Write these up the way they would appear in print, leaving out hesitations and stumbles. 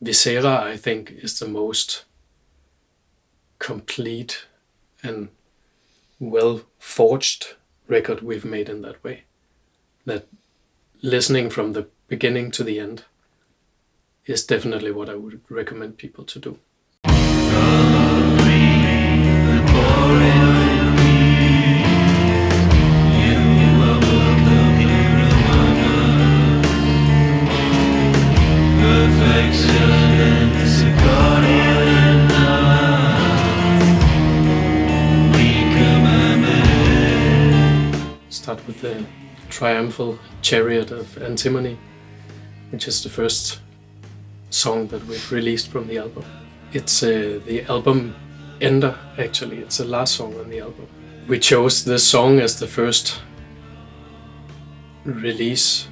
Viscera, I think, is the most complete and well-forged record we've made in that way. That listening from the beginning to the end is definitely what I would recommend people to do. Start with the Triumphal Chariot of Antimony, which is the first song that we've released from the album. It's the album ender, actually. It's the last song on the album. We chose this song as the first release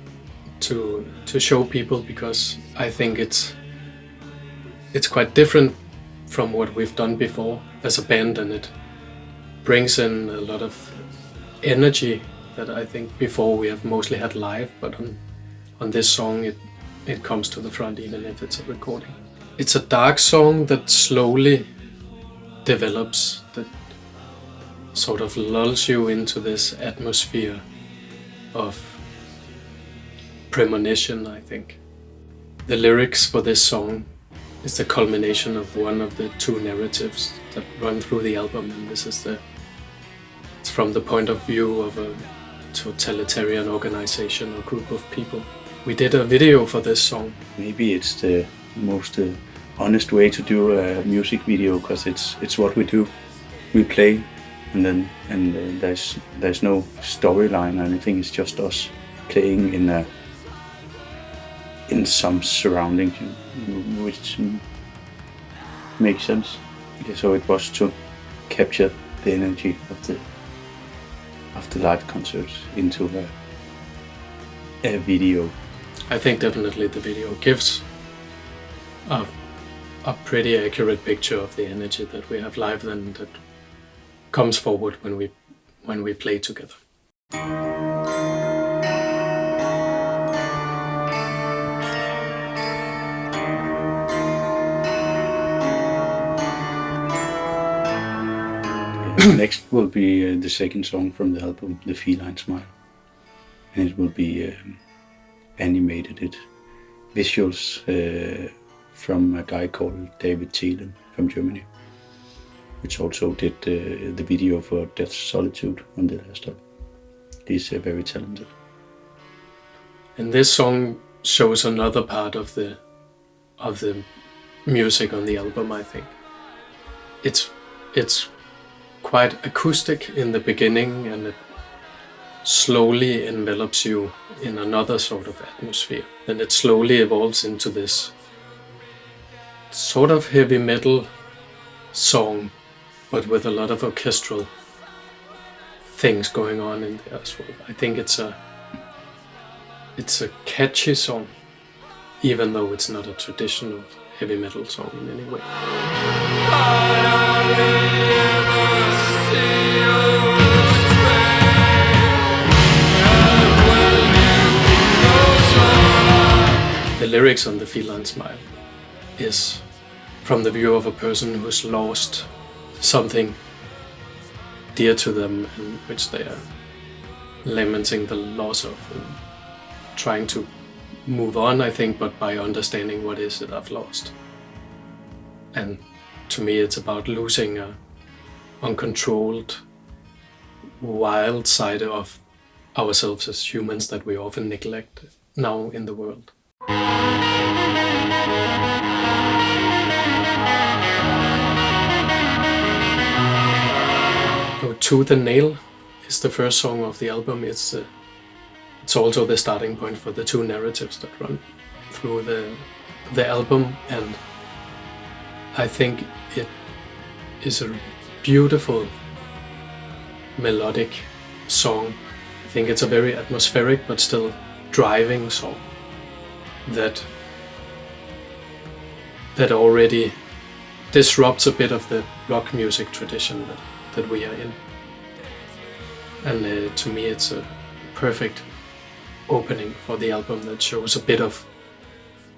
to show people because I think it's quite different from what we've done before as a band, and it brings in a lot of energy that I think before we have mostly had live, but on this song it comes to the front even if it's a recording. It's a dark song that slowly develops, that sort of lulls you into this atmosphere of premonition, I think. The lyrics for this song is the culmination of one of the two narratives that run through the album, and this is it's from the point of view of a totalitarian organization or group of people. We did a video for this song. Maybe it's the most honest way to do a music video, because it's what we do. We play, and there's no storyline or anything. It's just us playing in some surroundings, which makes sense. So it was to capture the energy of the live concerts into a video. I think definitely the video gives a pretty accurate picture of the energy that we have live and that comes forward when we play together. Next will be the second song from the album, the Feline Smile, and it will be animated visuals from a guy called David Thielen from Germany, which also did the video for Death's Solitude on the last album. He's very talented. And this song shows another part of the music on the album, I think. It's quite acoustic in the beginning, and it slowly envelops you in another sort of atmosphere. Then it slowly evolves into this sort of heavy metal song, but with a lot of orchestral things going on in there as well. I think it's a catchy song, even though it's not a traditional heavy metal song in any way. The lyrics on the Feline Smile is from the view of a person who's lost something dear to them, in which they are lamenting the loss of and trying to move on, I think, but by understanding what is it I've lost. And to me it's about losing a uncontrolled, wild side of ourselves as humans that we often neglect now in the world. To the Nail is the first song of the album. It's also the starting point for the two narratives that run through the album, and I think it is a beautiful melodic song. I think it's a very atmospheric but still driving song that already disrupts a bit of the rock music tradition that we are in. And to me it's a perfect opening for the album that shows a bit of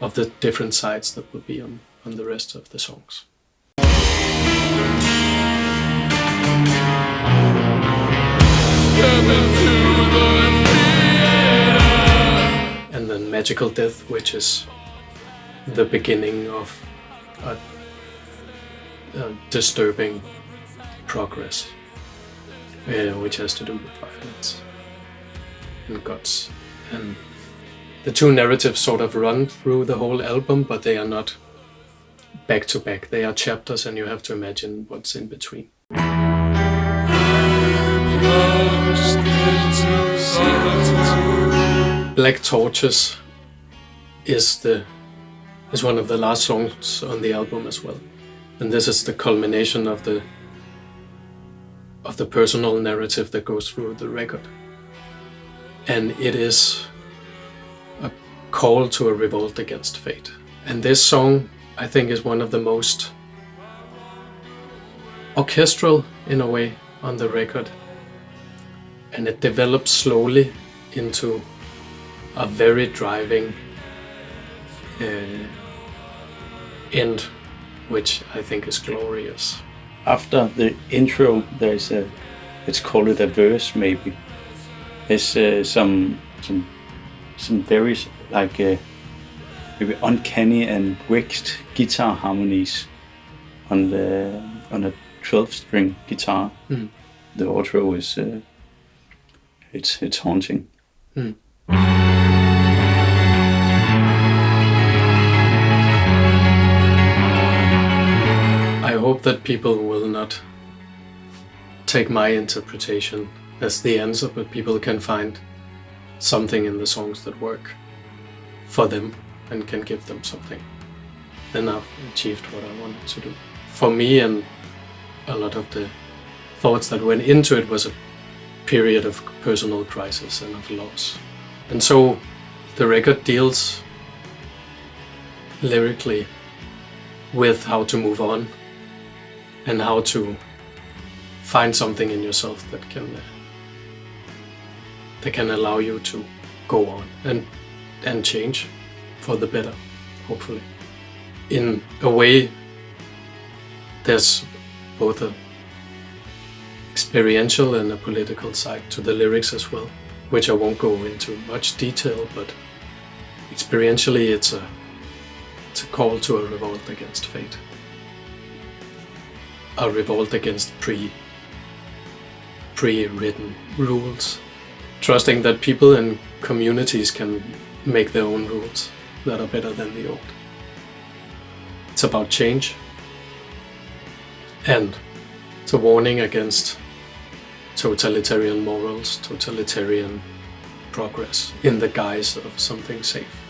of the different sides that will be on the rest of the songs. And then Magical Death, which is the beginning of a disturbing progress, which has to do with violence and guts. And the two narratives sort of run through the whole album, but they are not back to back. They are chapters, and you have to imagine what's in between. Black Torches is one of the last songs on the album as well, and this is the culmination of the personal narrative that goes through the record, and it is a call to a revolt against fate. And this song, I think, is one of the most orchestral in a way on the record, and it develops slowly into a very driving end, which I think is glorious. After the intro, there's let's call it a verse maybe. There's some very like maybe uncanny and wicked guitar harmonies on a 12-string guitar. Mm. The outro is it's haunting. Mm. I hope that people will not take my interpretation as the answer, but people can find something in the songs that work for them and can give them something. Then I've achieved what I wanted to do. For me, and a lot of the thoughts that went into it was a period of personal crisis and of loss. And so the record deals lyrically with how to move on and how to find something in yourself that can allow you to go on and change for the better, hopefully. In a way, there's both a experiential and a political side to the lyrics as well, which I won't go into much detail, but experientially it's a call to a revolt against fate. A revolt against pre-written rules. Trusting that people and communities can make their own rules that are better than the old. It's about change. And it's a warning against totalitarian morals, totalitarian progress in the guise of something safe.